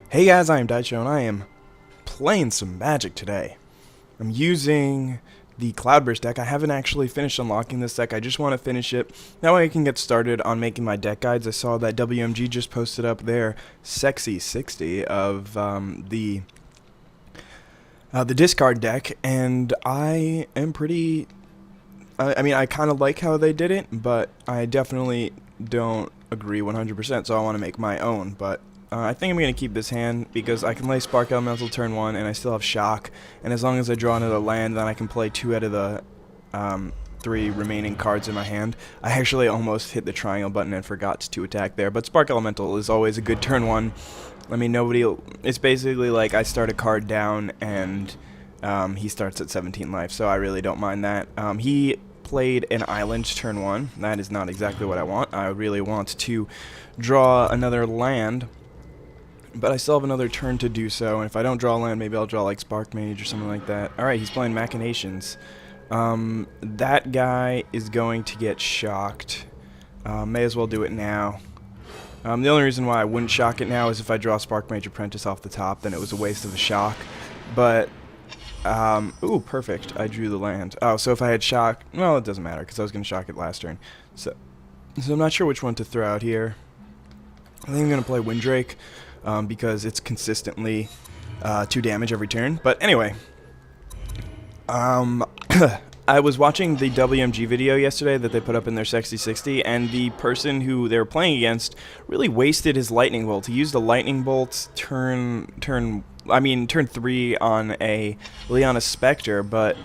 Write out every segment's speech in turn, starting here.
Hey guys, I am IzDaisho and I am playing some Magic today. I'm using the Cloudburst deck. I haven't actually finished unlocking this deck. I just want to finish it. That way I can get started on making my deck guides. I saw that WMG just posted up their sexy 60 of the discard deck, and I am pretty... I mean, I kind of like how they did it, but I definitely don't agree 100%, so I want to make my own, but I think I'm going to keep this hand because I can lay Spark Elemental turn 1 and I still have Shock, and as long as I draw another land, then I can play 2 out of the 3 remaining cards in my hand. I actually almost hit the triangle button and forgot to attack there, but Spark Elemental is always a good turn 1. I mean, it's basically like I start a card down and he starts at 17 life, so I really don't mind that. He played an island turn 1. That is not exactly what I want. I really want to draw another land, but I still have another turn to do so, and if I don't draw land, maybe I'll draw like Spark Mage or something like that. Alright, he's playing Machinations. That guy is going to get shocked. May as well do it now. The only reason why I wouldn't shock it now is if I draw Spark Mage Apprentice off the top, then it was a waste of a shock. But, ooh, perfect. I drew the land. Oh, so if I had shock, well, it doesn't matter, because I was going to shock it last turn. So I'm not sure which one to throw out here. I think I'm going to play Windrake. Because it's consistently 2 damage every turn. But anyway, I was watching the WMG video yesterday that they put up in their Sexy 60, and the person who they were playing against really wasted his Lightning Bolt. He used a Lightning Bolt turn 3 on a Leona Spectre, but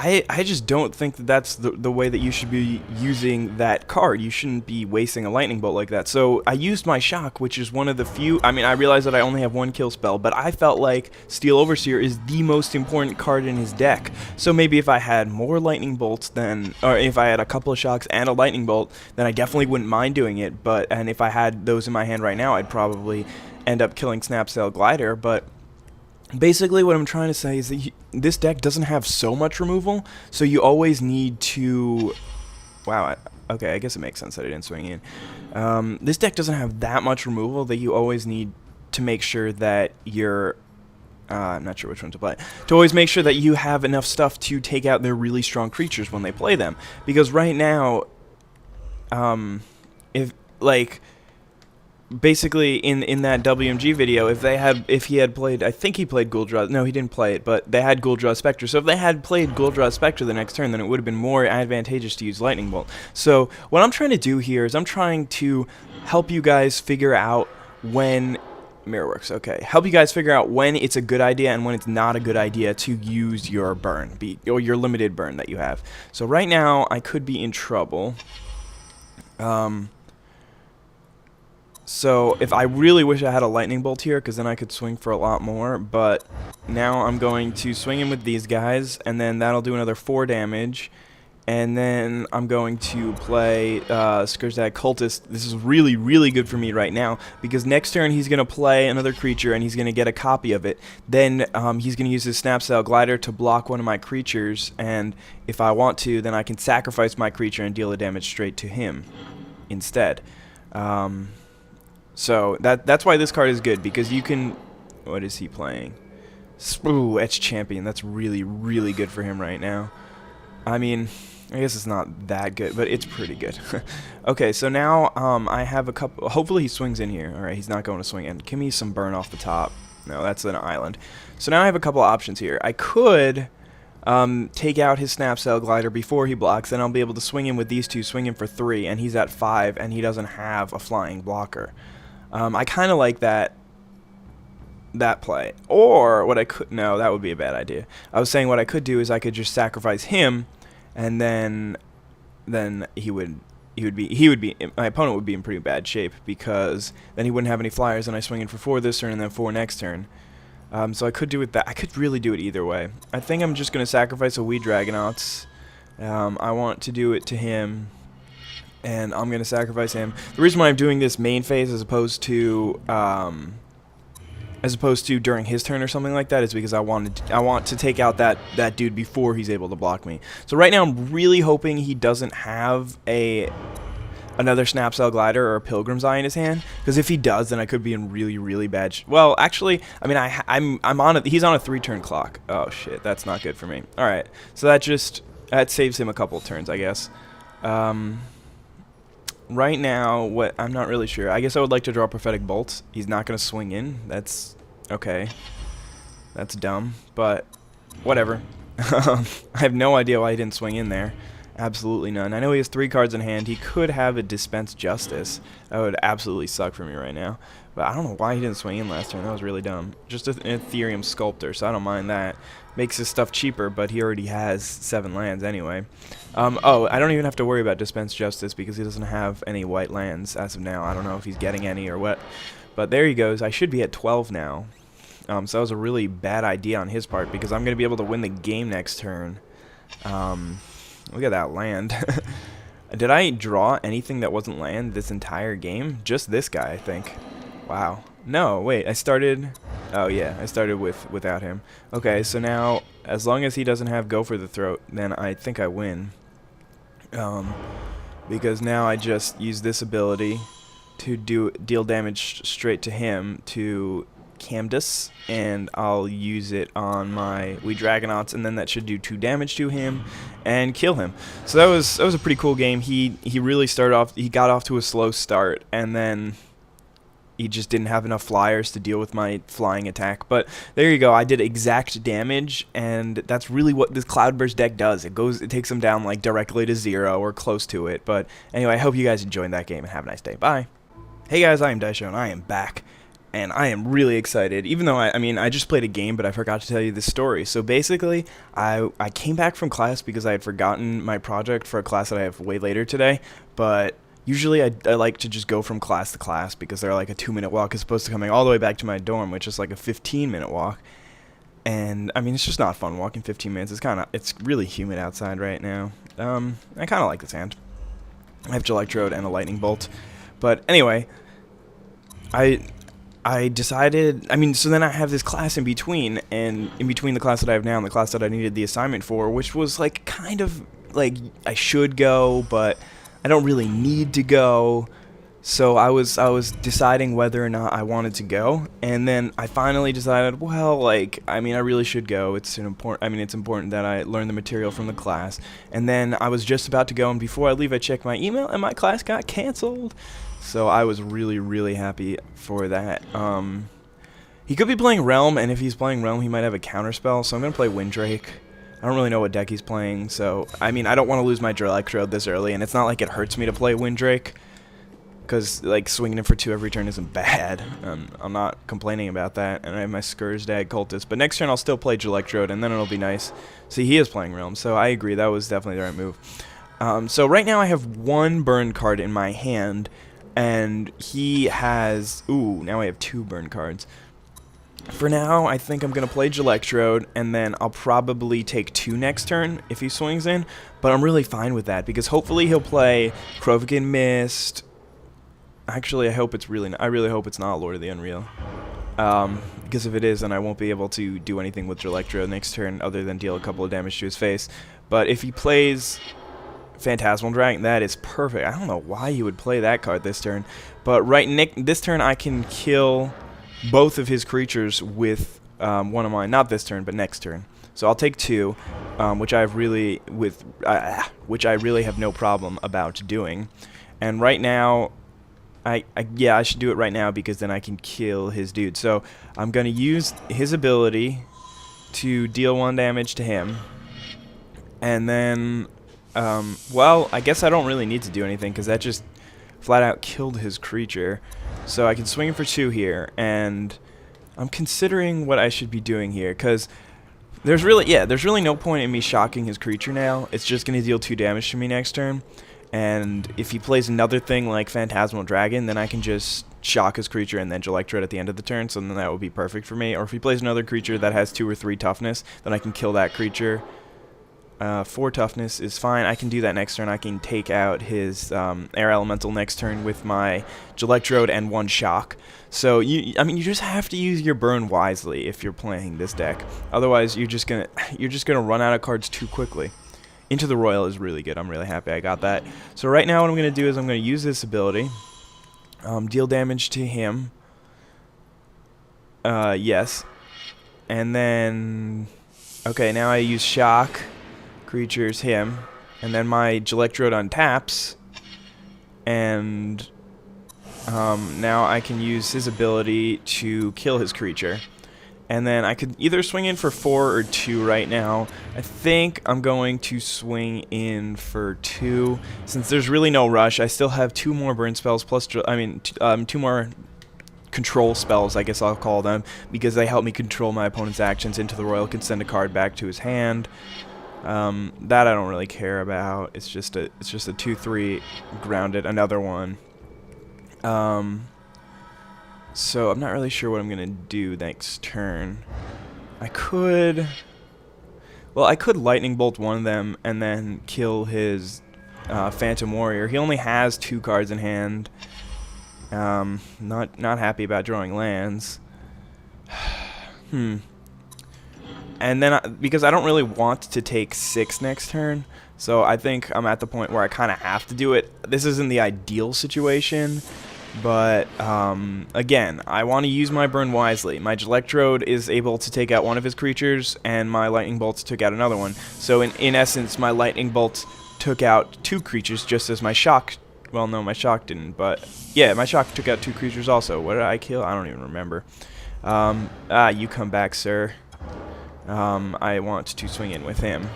I just don't think that that's the way that you should be using that card. You shouldn't be wasting a Lightning Bolt like that. So I used my Shock, which is one of the few... I mean, I realize that I only have 1 kill spell, but I felt like Steel Overseer is the most important card in his deck. So maybe if I had more Lightning Bolts than... Or if I had a couple of Shocks and a Lightning Bolt, then I definitely wouldn't mind doing it. And if I had those in my hand right now, I'd probably end up killing Snapsail Glider, but... Basically, what I'm trying to say is that this deck doesn't have so much removal, so you always need to... Wow, okay, I guess it makes sense that I didn't swing in. This deck doesn't have that much removal that you always need to make sure that you're... I'm not sure which one to play. To always make sure that you have enough stuff to take out their really strong creatures when they play them. Because right now, basically, in that WMG video, if he had played, I think he played Gul'Dra, no, he didn't play it, but they had Gul'Dra Spectre, so if they had played Gul'Dra Spectre the next turn, then it would have been more advantageous to use Lightning Bolt. So, what I'm trying to do here is I'm trying to help you guys figure out when... Mirrorworks, okay. Help you guys figure out when it's a good idea and when it's not a good idea to use your burn, or your limited burn that you have. So right now, I could be in trouble. So, if I really wish I had a Lightning Bolt here, because then I could swing for a lot more, but now I'm going to swing in with these guys, and then that'll do another 4 damage, and then I'm going to play Skurzag Cultist. This is really, really good for me right now, because next turn he's going to play another creature, and he's going to get a copy of it. Then he's going to use his Snapsail Glider to block one of my creatures, and if I want to, then I can sacrifice my creature and deal the damage straight to him instead. So that's why this card is good, because you can... What is he playing? Ooh, Etch Champion. That's really, really good for him right now. I mean, I guess it's not that good, but it's pretty good. Okay, so now I have a couple... Hopefully he swings in here. Alright, he's not going to swing in. Give me some burn off the top. No, that's an island. So now I have a couple options here. I could... take out his Snapsail Glider before he blocks, then I'll be able to swing in with these two, swing him for 3, and he's at 5, and he doesn't have a flying blocker. I kind of like that play. Or what I could... No, that would be a bad idea. I was saying what I could do is I could just sacrifice him, and then he would be my opponent would be in pretty bad shape, because then he wouldn't have any flyers, and I swing in for 4 this turn and then 4 next turn. So I could do it that. I could really do it either way. I think I'm just going to sacrifice a Wee Dragonauts. I want to do it to him, and I'm going to sacrifice him. The reason why I'm doing this main phase as opposed to during his turn or something like that is because I want to take out that dude before he's able to block me. So right now I'm really hoping he doesn't have a another Snapcell Glider or a Pilgrim's Eye in his hand? Because if he does, then I could be in really, really bad well, actually, I mean, I'm on he's on a 3-turn clock. Oh, shit, that's not good for me. Alright, so that saves him a couple turns, I guess. Right now, I'm not really sure. I guess I would like to draw Prophetic Bolts. He's not going to swing in. That's okay. That's dumb, but whatever. I have no idea why he didn't swing in there. Absolutely none. I know he has 3 cards in hand. He could have a Dispense Justice. That would absolutely suck for me right now. But I don't know why he didn't swing in last turn. That was really dumb. Just an Ethereum Sculptor, so I don't mind that. Makes his stuff cheaper, but he already has 7 lands anyway. Oh, I don't even have to worry about Dispense Justice because he doesn't have any white lands as of now. I don't know if he's getting any or what. But there he goes. I should be at 12 now. So that was a really bad idea on his part because I'm going to be able to win the game next turn. Look at that land. Did I draw anything that wasn't land this entire game? Just this guy, I think. Wow. No, wait, I started... Oh, yeah, I started without him. Okay, so now, as long as he doesn't have Go for the Throat, then I think I win. Because now I just use this ability to deal damage straight to him to Camdus, and I'll use it on my Wee Dragonauts, and then that should do 2 damage to him and kill him. So that was a pretty cool game. He really started off. He got off to a slow start, and then he just didn't have enough flyers to deal with my flying attack. But there you go. I did exact damage, and that's really what this Cloudburst deck does. It takes him down like directly to 0 or close to it. But anyway, I hope you guys enjoyed that game and have a nice day. Bye. Hey guys, I am IzDaisho, and I am back. And I am really excited, even though I mean, I just played a game, but I forgot to tell you the story. So basically, I came back from class because I had forgotten my project for a class that I have way later today. But usually I like to just go from class to class because they're like a 2-minute walk as opposed to coming all the way back to my dorm, which is like a 15-minute walk. And I mean, it's just not fun walking 15 minutes. It's really humid outside right now. I kind of like this hand. I have Electrode and a Lightning Bolt. But anyway, I decided, I mean, so then I have this class in between, and in between the class that I have now and the class that I needed the assignment for, which was like kind of like I should go, but I don't really need to go. So I was deciding whether or not I wanted to go, and then I finally decided, well, like, I mean, I really should go. It's important that I learn the material from the class. And then I was just about to go, and before I leave, I checked my email, and my class got canceled. So I was really, really happy for that. He could be playing Realm, and if he's playing Realm, he might have a counterspell. So I'm gonna play Windrake. I don't really know what deck he's playing, so I mean, I don't want to lose my Electrode this early, and it's not like it hurts me to play Windrake. Because, like, swinging it for 2 every turn isn't bad. I'm not complaining about that. And I have my Scursdag Cultist. But next turn I'll still play Electrode, and then it'll be nice. See, he is playing Realm, so I agree. That was definitely the right move. So right now I have 1 burn card in my hand, and he has... Ooh, now I have 2 burn cards. For now, I think I'm going to play Electrode, and then I'll probably take 2 next turn if he swings in. But I'm really fine with that, because hopefully he'll play Krovikan Mist... Actually, I really hope it's not Lord of the Unreal. Because if it is, then I won't be able to do anything with Electro next turn other than deal a couple of damage to his face. But if he plays Phantasmal Dragon, that is perfect. I don't know why he would play that card this turn. But this turn I can kill both of his creatures with one of mine. Not this turn, but next turn. So I'll take 2, which I really have no problem about doing. And right now... yeah, I should do it right now because then I can kill his dude. So I'm going to use his ability to deal 1 damage to him. And then, well, I guess I don't really need to do anything because that just flat out killed his creature. So I can swing for 2 here. And I'm considering what I should be doing here because there's really no point in me shocking his creature now. It's just going to deal 2 damage to me next turn. And if he plays another thing like Phantasmal Dragon, then I can just shock his creature and then Electrode at the end of the turn, so then that would be perfect for me. Or if he plays another creature that has 2 or 3 toughness, then I can kill that creature. 4 toughness is fine. I can do that next turn. I can take out his Air Elemental next turn with my Electrode and 1 shock. So I mean, you just have to use your burn wisely if you're playing this deck. Otherwise, you're just gonna run out of cards too quickly. Into the Royal is really good. I'm really happy I got that. So right now what I'm going to do is I'm going to use this ability. Deal damage to him. Yes. And then... Okay, now I use Shock. Creatures him. And then my Electrode untaps. And... now I can use his ability to kill his creature. And then I could either swing in for 4 or 2 right now. I think I'm going to swing in for 2. Since there's really no rush, I still have 2 more burn spells plus, 2 more control spells, I guess I'll call them, because they help me control my opponent's actions. Into the Royal can send a card back to his hand. That I don't really care about. It's just a 2/3 grounded, another one. So I'm not really sure what I'm gonna do next turn. I could Lightning Bolt one of them and then kill his Phantom Warrior. He only has 2 cards in hand. Not happy about drawing lands. And then because I don't really want to take 6 next turn, so I think I'm at the point where I kind of have to do it. This isn't the ideal situation. But, again, I want to use my burn wisely. My Electrode is able to take out one of his creatures, and my Lightning Bolt took out another one. So, in essence, my Lightning Bolt took out 2 creatures, just as my Shock... Well, no, my Shock didn't, but... Yeah, my Shock took out 2 creatures also. What did I kill? I don't even remember. You come back, sir. I want to swing in with him.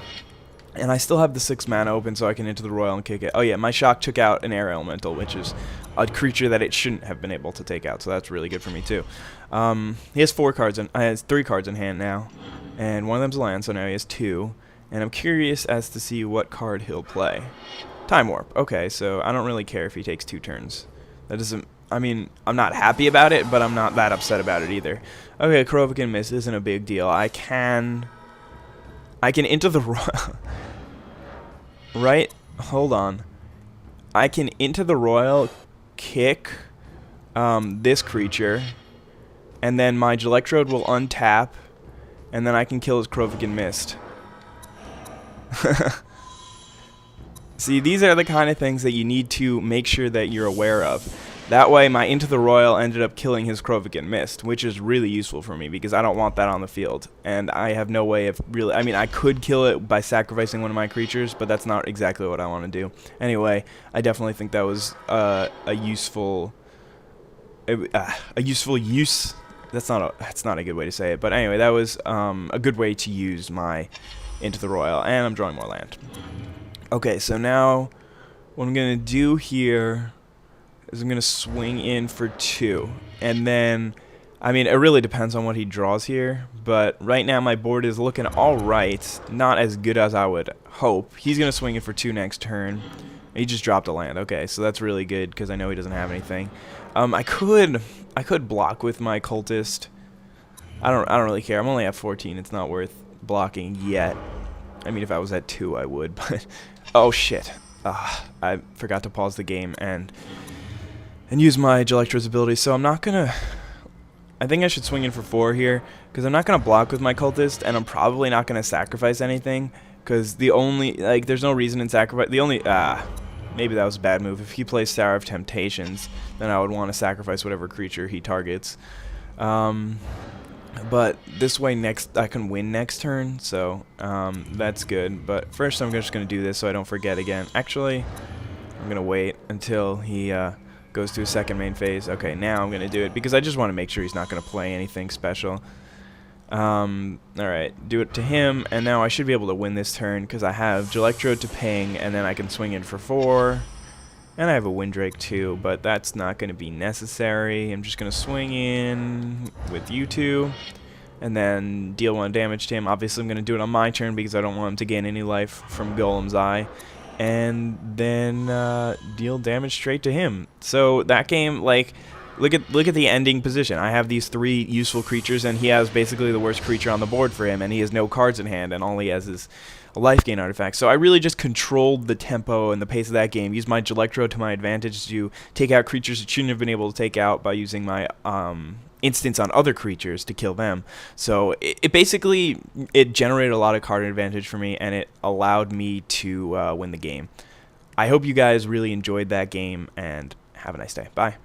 And I still have the 6 mana open, so I can Into the Royal and kick it. Oh yeah, my Shock took out an Air Elemental, which is a creature that it shouldn't have been able to take out, so that's really good for me too. He has 4 cards, and has 3 cards in hand now, and one of them's a land, so now he has 2. And I'm curious as to see what card he'll play. Time Warp. Okay, so I don't really care if he takes 2 turns. That doesn't... I mean, I'm not happy about it, but I'm not that upset about it either. Okay, Krovikan Miss isn't a big deal. I can Into the Royal... Right? Hold on. I can Into the Royal, kick this creature, and then my Electrode will untap, and then I can kill his Krovikan Mist. See, these are the kind of things that you need to make sure that you're aware of. That way, my Into the Royal ended up killing his Krovikan Mist, which is really useful for me because I don't want that on the field. And I have no way of really... I mean, I could kill it by sacrificing one of my creatures, but that's not exactly what I want to do. Anyway, I definitely think that was a useful use. That's not a good way to say it. But anyway, that was a good way to use my Into the Royal, and I'm drawing more land. Okay, so now what I'm going to do here... is I'm going to swing in for 2. And then, I mean, it really depends on what he draws here. But right now my board is looking alright. Not as good as I would hope. He's going to swing in for 2 next turn. He just dropped a land. Okay, so that's really good because I know he doesn't have anything. I could block with my Cultist. I don't really care. I'm only at 14. It's not worth blocking yet. I mean, if I was at 2, I would. But oh, shit. I forgot to pause the game and use my Electrode's ability, so I'm not gonna... I think I should swing in for 4 here, because I'm not gonna block with my Cultist, and I'm probably not gonna sacrifice anything, because the only... Like, there's no reason in sacrifice... The only... maybe that was a bad move. If he plays Sour of Temptations, then I would want to sacrifice whatever creature he targets. But this way I can win next turn, so that's good. But first I'm just gonna do this so I don't forget again. Actually, I'm gonna wait until he... goes to a second main phase. Okay, now I'm gonna do it because I just want to make sure he's not gonna play anything special. Alright, do it to him, and now I should be able to win this turn because I have Electrode to ping, and then I can swing in for 4. And I have a Windrake too, but that's not gonna be necessary. I'm just gonna swing in with you 2, and then deal 1 damage to him. Obviously I'm gonna do it on my turn because I don't want him to gain any life from Golem's Eye. And then deal damage straight to him. So that game, like, look at the ending position. I have these 3 useful creatures, and he has basically the worst creature on the board for him, and he has no cards in hand, and all he has is a life gain artifact. So I really just controlled the tempo and the pace of that game, used my Gelectro to my advantage to take out creatures that shouldn't have been able to take out by using my instance on other creatures to kill them. So it basically, it generated a lot of card advantage for me, and it allowed me to win the game. I hope you guys really enjoyed that game, and have a nice day. Bye.